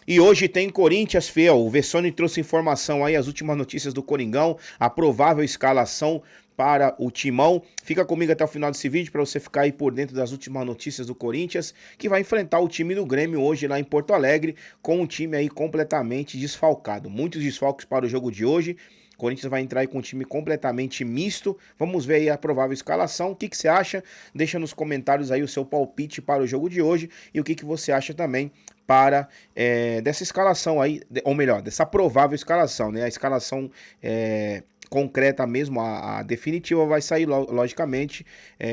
E hoje tem Corinthians, Fiel. O Vessone trouxe informação aí, as últimas notícias do Coringão, a provável escalação para o Timão. Fica comigo até o final desse vídeo para você ficar aí por dentro das últimas notícias do Corinthians, que vai enfrentar o time do Grêmio hoje lá em Porto Alegre, com um time aí completamente desfalcado. Muitos desfalques para o jogo de hoje. O Corinthians vai entrar aí com um time completamente misto. Vamos ver aí a provável escalação. O que você acha? Deixa nos comentários aí o seu palpite para o jogo de hoje e o que você acha também para dessa escalação aí, ou melhor, dessa provável escalação, né? A escalação concreta mesmo, a definitiva vai sair logicamente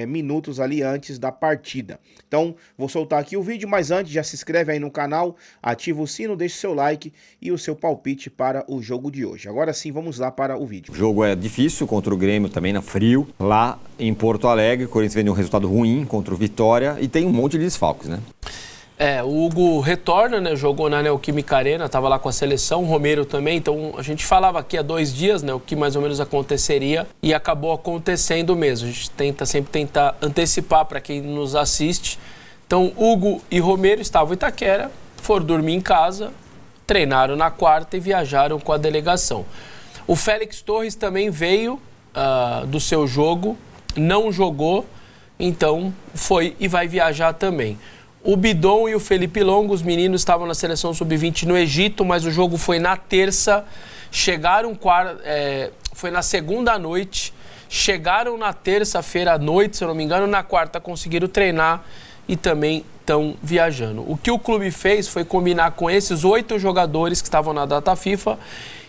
minutos ali antes da partida. Então vou soltar aqui o vídeo, mas antes já se inscreve aí no canal, ativa o sino, deixa o seu like e o seu palpite para o jogo de hoje. Agora sim, vamos lá para o vídeo. O jogo é difícil contra o Grêmio também, na frio, lá em Porto Alegre. O Corinthians vem de um resultado ruim contra o Vitória e tem um monte de desfalques, né? O Hugo retorna, né? Jogou na Neoquímica Arena, estava lá com a seleção, o Romero também. Então a gente falava aqui há 2 dias, né? O que mais ou menos aconteceria e acabou acontecendo mesmo. A gente sempre tenta antecipar para quem nos assiste. Então Hugo e Romero estavam em Itaquera, foram dormir em casa, treinaram na quarta e viajaram com a delegação. O Félix Torres também veio do seu jogo, não jogou, então foi e vai viajar também. O Bidon e o Felipe Longo, os meninos estavam na seleção sub-20 no Egito, mas o jogo foi na terça, foi na segunda à noite, chegaram na terça-feira à noite, se eu não me engano, na quarta conseguiram treinar e também estão viajando. O que o clube fez foi combinar com esses 8 jogadores que estavam na data FIFA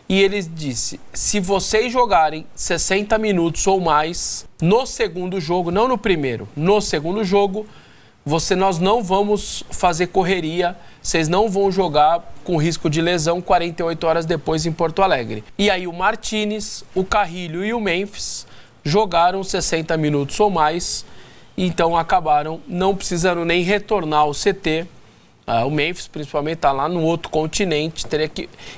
e eles disse, se vocês jogarem 60 minutos ou mais no segundo jogo, não no primeiro, no segundo jogo, nós não vamos fazer correria, vocês não vão jogar com risco de lesão 48 horas depois em Porto Alegre. E aí o Martínez, o Carrilho e o Memphis jogaram 60 minutos ou mais, então acabaram não precisando nem retornar ao CT. O Memphis, principalmente, está lá no outro continente.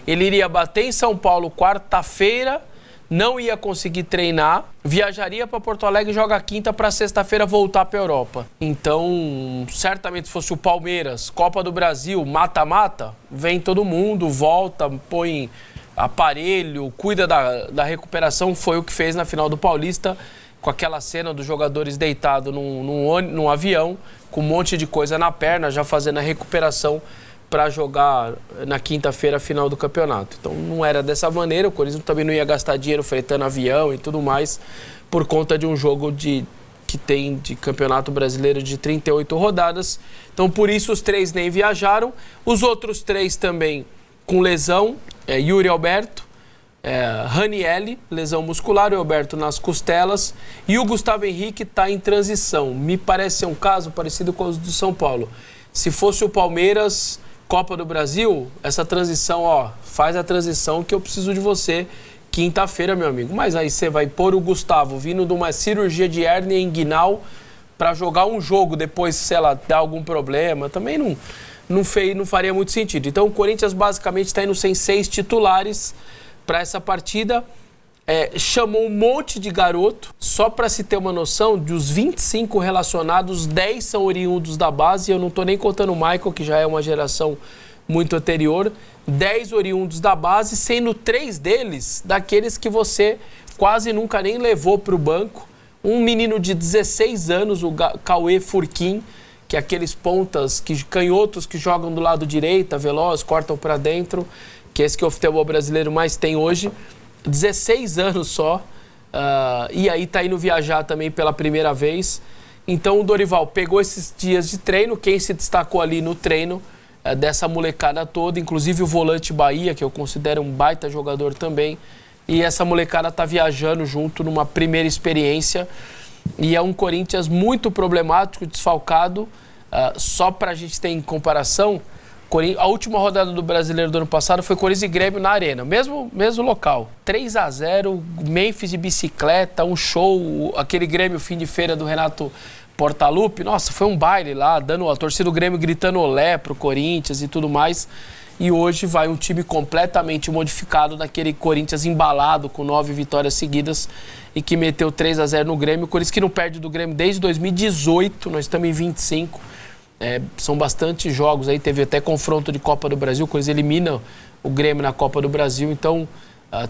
Ele iria bater em São Paulo quarta-feira, não ia conseguir treinar, viajaria para Porto Alegre e joga quinta para sexta-feira voltar para a Europa. Então, certamente se fosse o Palmeiras, Copa do Brasil, mata-mata, vem todo mundo, volta, põe aparelho, cuida da recuperação, foi o que fez na final do Paulista, com aquela cena dos jogadores deitados num avião, com um monte de coisa na perna, já fazendo a recuperação para jogar na quinta-feira a final do campeonato. Então não era dessa maneira, o Corinthians também não ia gastar dinheiro fretando avião e tudo mais, por conta de um jogo que tem de campeonato brasileiro de 38 rodadas. Então por isso os 3 nem viajaram, os outros 3 também com lesão, Yuri Alberto, Ranielli, lesão muscular, o Alberto nas costelas, e o Gustavo Henrique está em transição. Me parece ser um caso parecido com os do São Paulo. Se fosse o Palmeiras, Copa do Brasil, essa transição, faz a transição que eu preciso de você quinta-feira, meu amigo. Mas aí você vai pôr o Gustavo vindo de uma cirurgia de hérnia inguinal para jogar um jogo depois, sei lá, dar algum problema, também não faria muito sentido. Então o Corinthians basicamente está indo sem 6 titulares para essa partida. Chamou um monte de garoto, só para se ter uma noção, dos 25 relacionados, 10 são oriundos da base, eu não estou nem contando o Michael, que já é uma geração muito anterior, 10 oriundos da base, sendo 3 deles daqueles que você quase nunca nem levou para o banco. Um menino de 16 anos, o Cauê Furquim, que é aqueles pontas, canhotos que jogam do lado direito, veloz, cortam para dentro, que é esse que o futebol brasileiro mais tem hoje, 16 anos só, e aí tá indo viajar também pela primeira vez. Então o Dorival pegou esses dias de treino, quem se destacou ali no treino dessa molecada toda, inclusive o volante Bahia, que eu considero um baita jogador também, e essa molecada tá viajando junto numa primeira experiência, e é um Corinthians muito problemático, desfalcado. Só pra gente ter em comparação, a última rodada do Brasileiro do ano passado foi Corinthians e Grêmio na Arena, mesmo local. 3-0, Memphis de bicicleta, um show, aquele Grêmio fim de feira do Renato Portaluppi. Nossa, foi um baile lá, dando a torcida do Grêmio gritando olé pro Corinthians e tudo mais. E hoje vai um time completamente modificado daquele Corinthians embalado com 9 vitórias seguidas e que meteu 3-0 no Grêmio. O Corinthians que não perde do Grêmio desde 2018, nós estamos em 25. são bastante jogos aí, teve até confronto de Copa do Brasil, coisa elimina o Grêmio na Copa do Brasil, então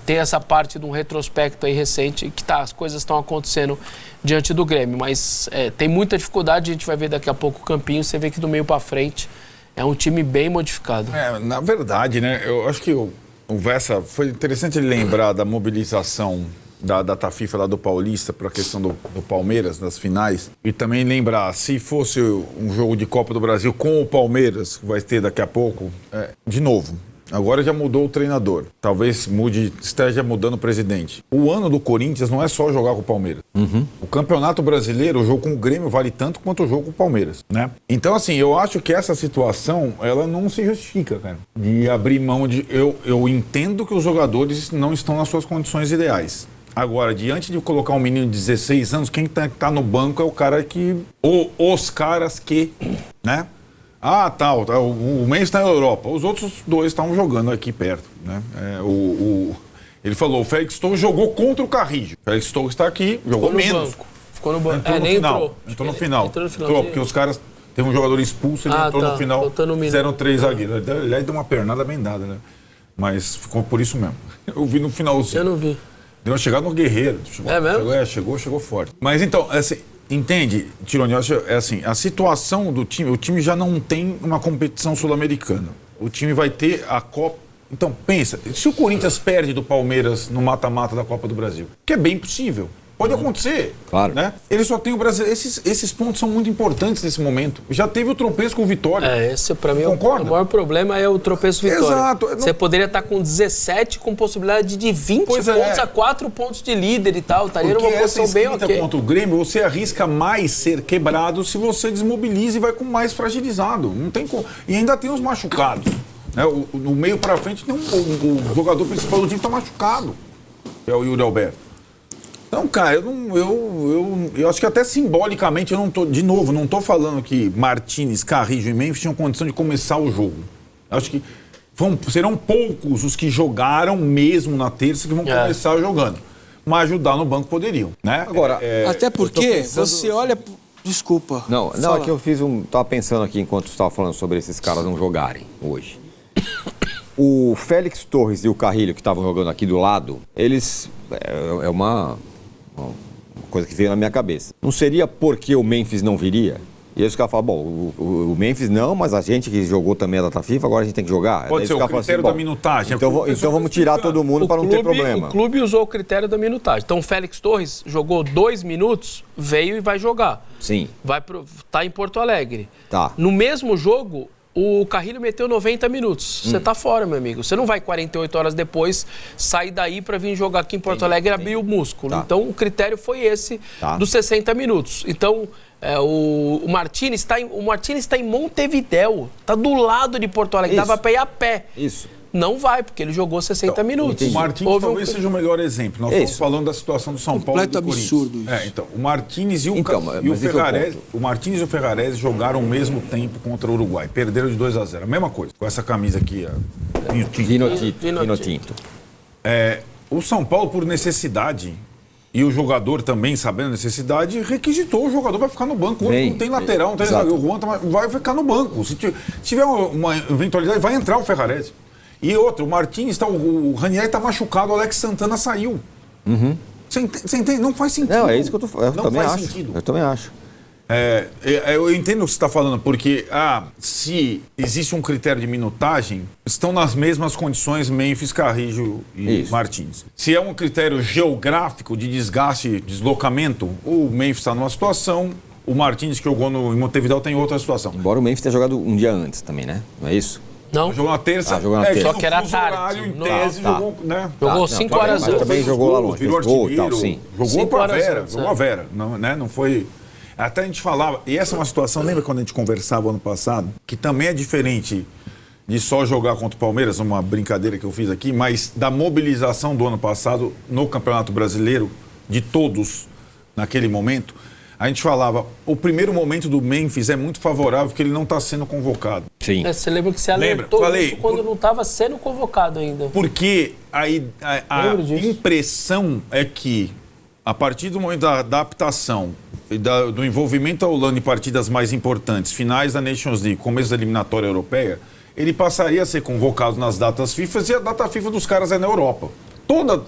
tem essa parte de um retrospecto aí recente que as coisas estão acontecendo diante do Grêmio, mas tem muita dificuldade, a gente vai ver daqui a pouco o Campinho, você vê que do meio para frente é um time bem modificado. Na verdade, né, eu acho que o Vessa, foi interessante ele lembrar da mobilização da data FIFA lá do Paulista para a questão do Palmeiras nas finais, e também lembrar, se fosse um jogo de Copa do Brasil com o Palmeiras, que vai ter daqui a pouco, de novo, agora já mudou o treinador, talvez esteja mudando o presidente. O ano do Corinthians não é só jogar com o Palmeiras. O Campeonato Brasileiro, o jogo com o Grêmio vale tanto quanto o jogo com o Palmeiras, né? Então, assim, eu acho que essa situação, ela não se justifica, cara, de abrir mão de... Eu entendo que os jogadores não estão nas suas condições ideais. Agora, diante de colocar um menino de 16 anos, quem tá no banco é o cara que... Os caras que, né? O Mendes está na Europa. Os outros dois estavam jogando aqui perto, né? Ele falou, o Félix Torres jogou contra o Carrillo. O Félix Torres está aqui, jogou menos. Ficou no banco. Entrou no final. Entrou, porque os caras... Teve um jogador expulso, ele entrou no final, fizeram 3 zagueiros. Ele deu uma pernada bem dada, né? Mas ficou por isso mesmo. Eu vi no finalzinho. Eu não vi. Deu uma chegada no Guerreiro. Mesmo? Chegou forte. Mas então, assim, entende, Tironi, assim, a situação do time, o time já não tem uma competição sul-americana. O time vai ter a Copa. Então, pensa, se o Corinthians perde do Palmeiras no mata-mata da Copa do Brasil, que é bem possível. Pode acontecer, claro, né? Ele só tem o brasileiro. Esses pontos são muito importantes nesse momento. Já teve o tropeço com o Vitória. Esse pra mim Concorda? O maior problema é o tropeço Vitória. Exato. Você poderia estar com 17 com possibilidade de 20 pontos a 4 pontos de líder e tal. Estaria numa posição bem ok. Contra o Grêmio, você arrisca mais ser quebrado se você desmobiliza e vai com mais fragilizado. Não tem como. E ainda tem os machucados. Né? No meio pra frente tem o jogador principal do time tá machucado. É o Yuri Alberto. Então, cara, eu acho que até simbolicamente, não tô falando que Martínez, Carrillo e Memphis tinham condição de começar o jogo. Eu acho que serão poucos os que jogaram mesmo na terça que vão começar jogando. Mas ajudar no banco poderiam, né? Agora, até porque você olha... Desculpa. Não, é que eu tava pensando aqui enquanto você estava falando sobre esses caras não jogarem hoje. O Félix Torres e o Carrillo, que estavam jogando aqui do lado, eles... É uma coisa que veio na minha cabeça. Não seria porque o Memphis não viria? E aí os caras falam, bom, o Memphis não, mas a gente que jogou também a data FIFA, agora a gente tem que jogar. Pode ser o critério da minutagem. Então vamos tirar todo mundo para não ter problema. O clube usou o critério da minutagem. Então o Félix Torres jogou 2 minutos, veio e vai jogar. Sim. Tá em Porto Alegre. Tá. No mesmo jogo... O Carrillo meteu 90 minutos. Você tá fora, meu amigo. Você não vai 48 horas depois sair daí para vir jogar aqui em Porto Alegre e abrir o músculo. Tá. Então, o critério foi esse dos 60 minutos. Então, o Martínez está em Montevidéu. Está do lado de Porto Alegre. Isso. Dava para ir a pé. Isso. Não vai, porque ele jogou 60 minutos. O Martínez talvez seja o melhor exemplo. Nós estamos falando da situação do São Paulo e do Corinthians. Completo absurdo isso. Então, o Martínez e o Ferrarese, o Martínez e o Ferrarese jogaram ao mesmo tempo contra o Uruguai. Perderam de 2-0. A mesma coisa. Com essa camisa aqui, Vino Tinto. O São Paulo, por necessidade, e o jogador também, sabendo a necessidade, requisitou o jogador para ficar no banco. Não tem lateral, não tem zagueiro. O Juan vai ficar no banco. Se tiver uma eventualidade, vai entrar o Ferrarese. E outro, o Martínez, o Ranieri está machucado, o Alex Santana saiu. Você entende? Não faz sentido. Não, é isso que eu também acho. Sentido. Eu também acho. Eu entendo o que você está falando, porque se existe um critério de minutagem, estão nas mesmas condições Memphis, Carrillo e Martínez. Se é um critério geográfico de desgaste, deslocamento, o Memphis está numa situação, o Martínez que jogou em Montevidéu tem outra situação. Embora o Memphis tenha jogado um dia antes também, né? Não é isso? Não. Jogou na terça. Jogou na terça. Só que era tarde. Em tese, jogou, né? Jogou 5 horas antes. Também jogou lá longe. Virou artilheiro, sim. Jogou com a Vera. Jogou a Vera. Não, né? Não foi... Até a gente falava... E essa é uma situação, lembra quando a gente conversava ano passado? Que também é diferente de só jogar contra o Palmeiras, uma brincadeira que eu fiz aqui, mas da mobilização do ano passado no Campeonato Brasileiro, de todos, naquele momento... A gente falava, o primeiro momento do Memphis é muito favorável porque ele não está sendo convocado. Sim. Você lembra que você alertou isso quando não estava sendo convocado ainda? Porque a impressão é que a partir do momento da adaptação e do envolvimento ao Holanda em partidas mais importantes, finais da Nations League, começo da eliminatória europeia, ele passaria a ser convocado nas datas FIFA e a data FIFA dos caras é na Europa. Toda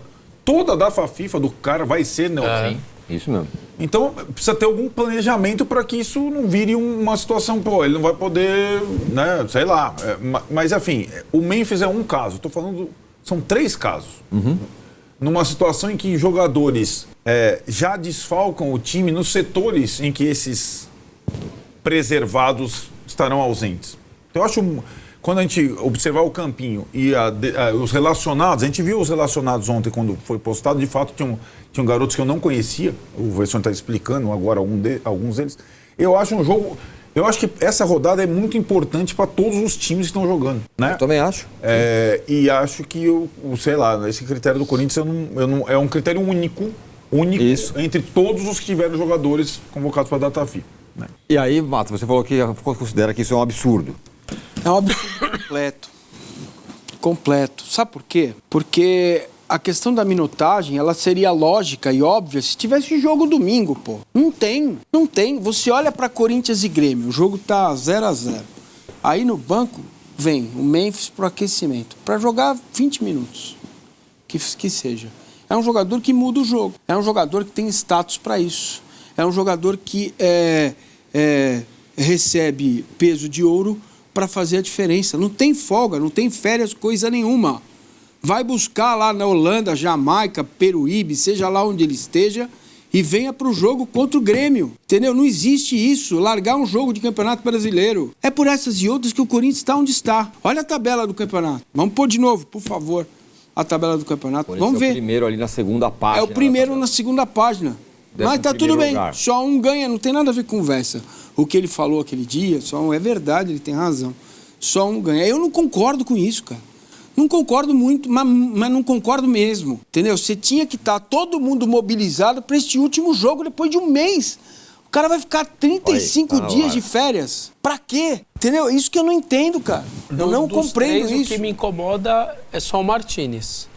a data FIFA do cara vai ser na Europa. Isso mesmo. Então, precisa ter algum planejamento para que isso não vire uma situação, pô, ele não vai poder, né, sei lá. Mas, enfim, o Memphis é um caso. Estou falando, são 3 casos. Numa situação em que jogadores já desfalcam o time nos setores em que esses preservados estarão ausentes. Então, eu acho, quando a gente observar o campinho e os relacionados, a gente viu os relacionados ontem quando foi postado, de fato tinham garotos que eu não conhecia, o Verson está explicando agora alguns deles. Eu acho que essa rodada é muito importante para todos os times que estão jogando, né? Eu também acho. E acho que, sei lá, esse critério do Corinthians é um critério único Isso. entre todos os que tiveram jogadores convocados para a data FIFA. Né? E aí, Mato, você falou que considera que isso é um absurdo. É um absurdo completo. Sabe por quê? Porque a questão da minutagem, ela seria lógica e óbvia se tivesse jogo domingo, pô. Não tem. Você olha pra Corinthians e Grêmio, o jogo tá 0-0. Aí no banco vem o Memphis pro aquecimento, pra jogar 20 minutos, que seja. É um jogador que muda o jogo, é um jogador que tem status pra isso, é um jogador que recebe peso de ouro para fazer a diferença. Não tem folga, não tem férias, coisa nenhuma. Vai buscar lá na Holanda, Jamaica, Peruíbe, seja lá onde ele esteja, e venha para o jogo contra o Grêmio. Entendeu? Não existe isso, largar um jogo de Campeonato Brasileiro. É por essas e outras que o Corinthians está onde está. Olha a tabela do campeonato. Vamos pôr de novo, por favor, a tabela do campeonato. Vamos ver. É o primeiro ali na segunda página. É o primeiro na segunda página. Mas tá tudo bem, lugar. Só um ganha, não tem nada a ver com conversa. O que ele falou aquele dia, só um é verdade, ele tem razão. Só um ganha. Eu não concordo com isso, cara. Não concordo muito, mas não concordo mesmo. Entendeu? Você tinha que estar todo mundo mobilizado para este último jogo depois de um mês. O cara vai ficar 35 dias de férias. Pra quê? Entendeu? Isso que eu não entendo, cara. Eu não compreendo isso. O que me incomoda é só o Martínez.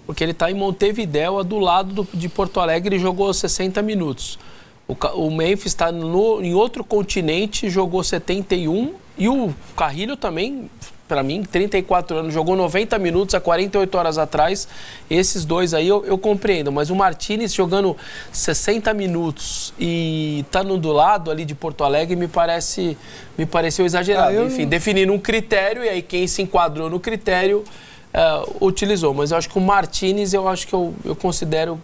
Porque ele está em Montevidéu, do lado de Porto Alegre, e jogou 60 minutos. O Memphis está em outro continente, jogou 71. E o Carrilho também, para mim, 34 anos, jogou 90 minutos há 48 horas atrás. Esses dois aí eu compreendo. Mas o Martínez jogando 60 minutos e estando do lado ali de Porto Alegre me pareceu exagerado. Enfim, definindo um critério, e aí quem se enquadrou no critério utilizou. Mas eu acho que o Martínez, eu considero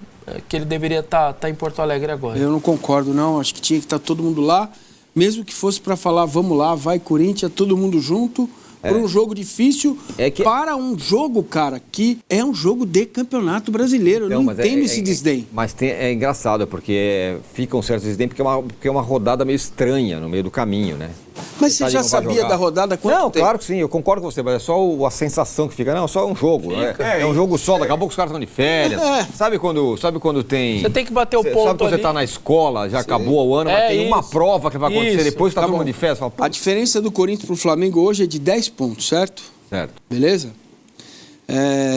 que ele deveria estar em Porto Alegre agora. Eu não concordo, não. Acho que tinha que estar todo mundo lá, mesmo que fosse para falar, vamos lá, vai Corinthians, todo mundo junto, para um jogo difícil, para um jogo, cara, que é um jogo de Campeonato Brasileiro. Eu não entendo esse desdém. Mas é engraçado, porque fica um certo desdém, porque é uma rodada meio estranha no meio do caminho, né? Mas você já sabia da rodada quanto tempo? Não, claro que sim, eu concordo com você, mas é só a sensação que fica. Não, só um jogo. É um jogo só, daqui a pouco os caras estão de férias. Sabe quando tem... Você tem que bater o ponto. Sabe quando você tá na escola, já acabou o ano, mas tem uma prova que vai acontecer depois, tá todo mundo de férias. Fala, a diferença do Corinthians pro Flamengo hoje é de 10 pontos, certo? Certo. Beleza?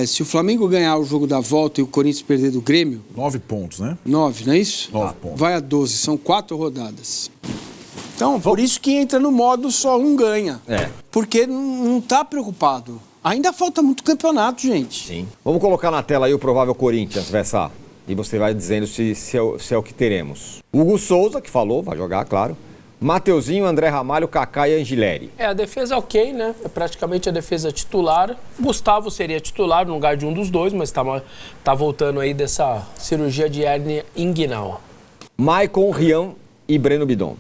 Se o Flamengo ganhar o jogo da volta e o Corinthians perder do Grêmio... 9 pontos, né? 9, não é isso? 9 pontos. Vai a 12, são 4 rodadas. Então, por isso que entra no modo só um ganha. Porque não tá preocupado. Ainda falta muito campeonato, gente. Sim. Vamos colocar na tela aí o provável Corinthians, Vessa. E você vai dizendo se é o que teremos. Hugo Souza, que falou, vai jogar, claro. Mateuzinho, André Ramalho, Kaká e Angileri. A defesa ok, né? É praticamente a defesa titular. Gustavo seria titular no lugar de um dos dois, mas tá voltando aí dessa cirurgia de hérnia inguinal. Maicon, Rian e Breno Bidon.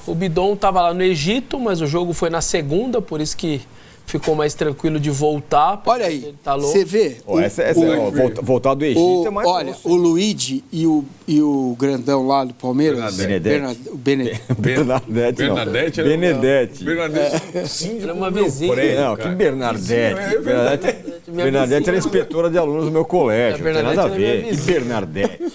O Bidon estava lá no Egito, mas o jogo foi na segunda, por isso que ficou mais tranquilo de voltar. Olha aí, você vê. Voltar do Egito é mais... Olha, o Luigi e o grandão lá do Palmeiras... Benedetti. Sim, era uma vizinha. Não, que Bernadette. Bernadette era inspetora de alunos do meu colégio. Não tem nada a ver. Que Bernadette.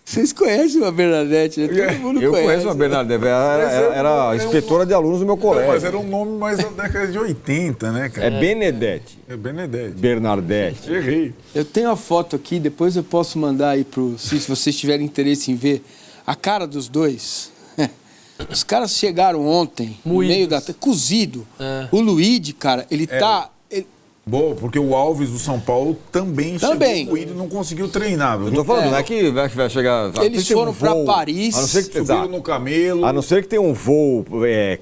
Vocês conhecem a Bernadette, né? Todo mundo Eu conhece. conheço a Bernadette, era inspetora de alunos do meu colégio. Mas era um nome mais da década de 80, né, cara? É Benedete. É Benedete. Bernadette. Errei. Eu tenho a foto aqui, depois eu posso mandar aí se vocês tiverem interesse em ver a cara dos dois. Os caras chegaram ontem, no Moídos. meio da... Cozido. O Luigi, cara, ele tá... Boa, porque o Alves do São Paulo também Também. chegou moído e não conseguiu treinar. Eu tô falando, não é que vai chegar... Eles tem um foram pra voo, Paris, a não ser que, Subiram exato. no camelo. A não ser que tenha um voo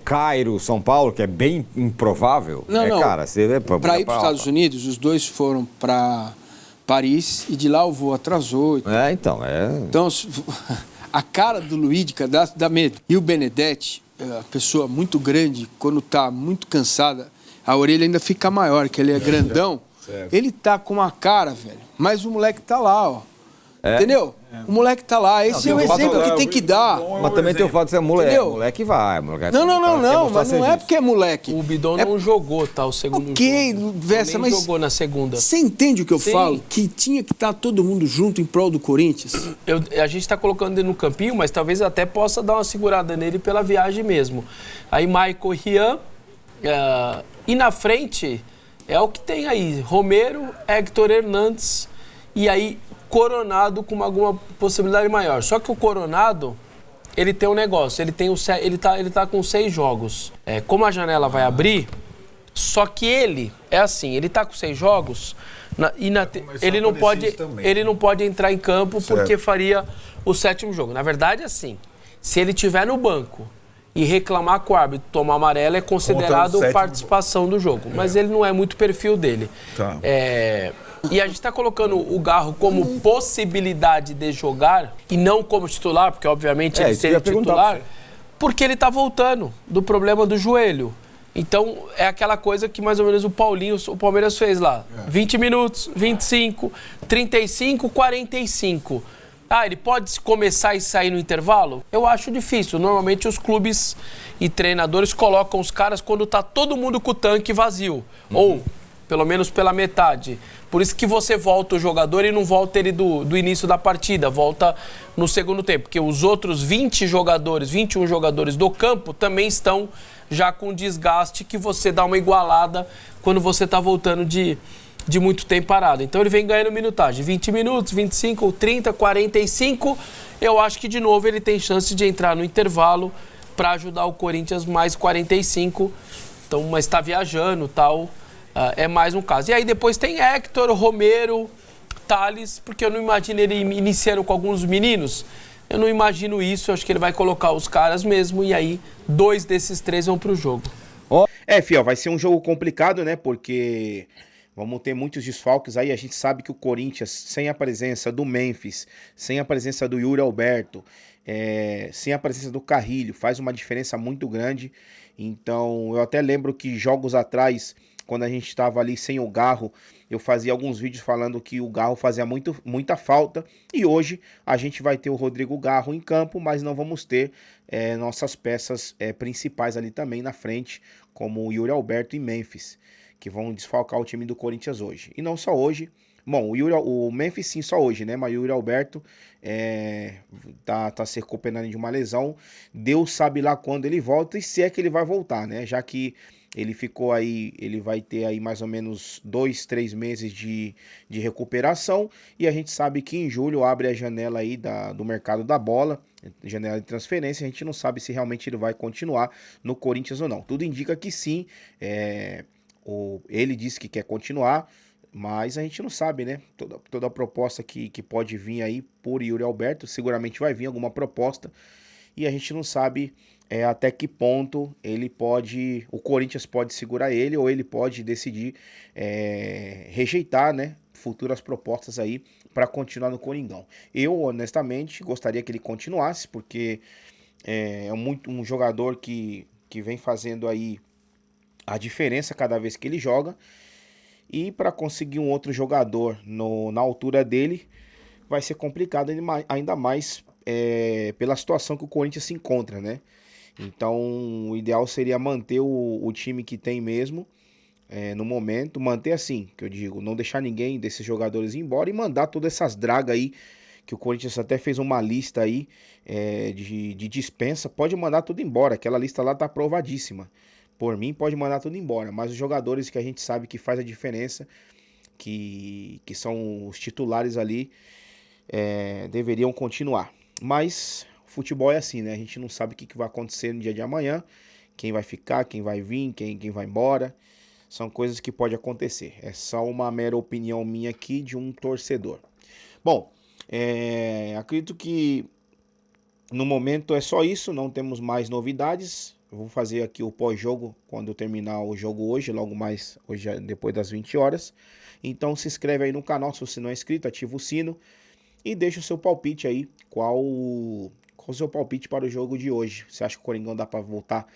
Cairo, São Paulo, que é bem improvável. Não. Cara, você Pra ir para os Estados Unidos, os dois foram pra Paris e de lá o voo atrasou. Então, Então, a cara do Luigi, cara, dá medo. E o Benedetti, a pessoa muito grande, quando tá muito cansada, a orelha ainda fica maior, que ele é grandão. Certo. Ele tá com uma cara, velho, mas o moleque tá lá, ó. Entendeu? O moleque tá lá. Esse é o exemplo que tem que dar. Mas também tem o fato de ser moleque. Entendeu? Moleque vai. Moleque Não, mostrar mas não é serviço. porque é moleque. O Bidon não jogou, tá? O segundo Ok, jogo. Vessa, Nem mas jogou na segunda. você entende o que eu Sim. falo? Que tinha que estar todo mundo junto em prol do Corinthians? A gente tá colocando ele no campinho, mas talvez até possa dar uma segurada nele pela viagem mesmo. Aí Michael Rian, e na frente é o que tem aí. Romero, Héctor Hernandes e aí Coronado com alguma possibilidade maior. Só que o Coronado, ele tem um negócio, ele tá com 6 jogos. Como a janela vai abrir, só que ele tá com 6 jogos ele não pode entrar em campo porque faria o 7º jogo. Na verdade, assim, se ele estiver no banco e reclamar com o árbitro, tomar amarelo, é considerado participação do jogo. Mas ele não é muito perfil dele. Tá. E a gente está colocando o Garro como possibilidade de jogar e não como titular, porque obviamente ele seria titular, porque ele está voltando do problema do joelho. Então, é aquela coisa que mais ou menos o Palmeiras fez lá. 20 minutos, 25, 35, 45. Ele pode começar e sair no intervalo? Eu acho difícil. Normalmente os clubes e treinadores colocam os caras quando tá todo mundo com o tanque vazio. Ou, pelo menos pela metade. Por isso que você volta o jogador e não volta ele do início da partida. Volta no segundo tempo. Porque os outros 21 jogadores do campo também estão já com desgaste que você dá uma igualada quando você tá voltando de muito tempo parado. Então ele vem ganhando minutagem. 20 minutos, 25, 30, 45. Eu acho que de novo ele tem chance de entrar no intervalo para ajudar o Corinthians mais 45. Então, mas está viajando, tal. É mais um caso. E aí depois tem Héctor, Romero, Thales, porque eu não imagino ele iniciando com alguns meninos. Eu não imagino isso. Eu acho que ele vai colocar os caras mesmo e aí 2 desses 3 vão pro jogo. Fiel, vai ser um jogo complicado, né? Porque vamos ter muitos desfalques aí. A gente sabe que o Corinthians, sem a presença do Memphis, sem a presença do Yuri Alberto, sem a presença do Carrilho, faz uma diferença muito grande. Então, eu até lembro que jogos atrás, quando a gente estava ali sem o Garro, eu fazia alguns vídeos falando que o Garro fazia muita falta. E hoje a gente vai ter o Rodrigo Garro em campo, mas não vamos ter nossas peças principais ali também na frente, como o Yuri Alberto e Memphis, que vão desfalcar o time do Corinthians hoje. E não só hoje. Bom, o Memphis sim, só hoje, né? Mas o Yuri Alberto tá se recuperando de uma lesão. Deus sabe lá quando ele volta e se é que ele vai voltar, né? Já que ele ficou aí, ele vai ter aí mais ou menos 2-3 meses de recuperação. E a gente sabe que em julho abre a janela aí do mercado da bola, janela de transferência. A gente não sabe se realmente ele vai continuar no Corinthians ou não. Tudo indica que sim. Ele disse que quer continuar, mas a gente não sabe, né? Toda a proposta que pode vir aí por Yuri Alberto, seguramente vai vir alguma proposta. E a gente não sabe até que ponto o Corinthians pode segurar ele, ou ele pode decidir rejeitar, né, futuras propostas aí para continuar no Coringão. Eu, honestamente, gostaria que ele continuasse, porque é um jogador que vem fazendo aí a diferença cada vez que ele joga. E para conseguir um outro jogador na altura dele, vai ser complicado ainda mais pela situação que o Corinthians se encontra, né? Então, o ideal seria manter o time que tem mesmo, no momento. Manter assim, que eu digo, não deixar ninguém desses jogadores ir embora e mandar todas essas dragas aí que o Corinthians até fez uma lista aí de dispensa. Pode mandar tudo embora, aquela lista lá tá aprovadíssima. Por mim, pode mandar tudo embora, mas os jogadores que a gente sabe que faz a diferença, que são os titulares ali, deveriam continuar. Mas futebol é assim, né? A gente não sabe o que vai acontecer no dia de amanhã, quem vai ficar, quem vai vir, quem vai embora. São coisas que podem acontecer. É só uma mera opinião minha aqui de um torcedor. Bom, acredito que no momento é só isso, não temos mais novidades. Eu vou fazer aqui o pós-jogo quando eu terminar o jogo hoje, logo mais, hoje depois das 20 horas. Então se inscreve aí no canal se você não é inscrito, ativa o sino e deixa o seu palpite aí. Qual o seu palpite para o jogo de hoje? Você acha que o Coringão dá para voltar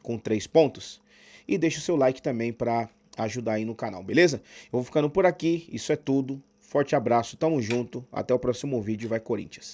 com 3 pontos? E deixa o seu like também para ajudar aí no canal, beleza? Eu vou ficando por aqui, isso é tudo. Forte abraço, tamo junto, até o próximo vídeo, vai Corinthians!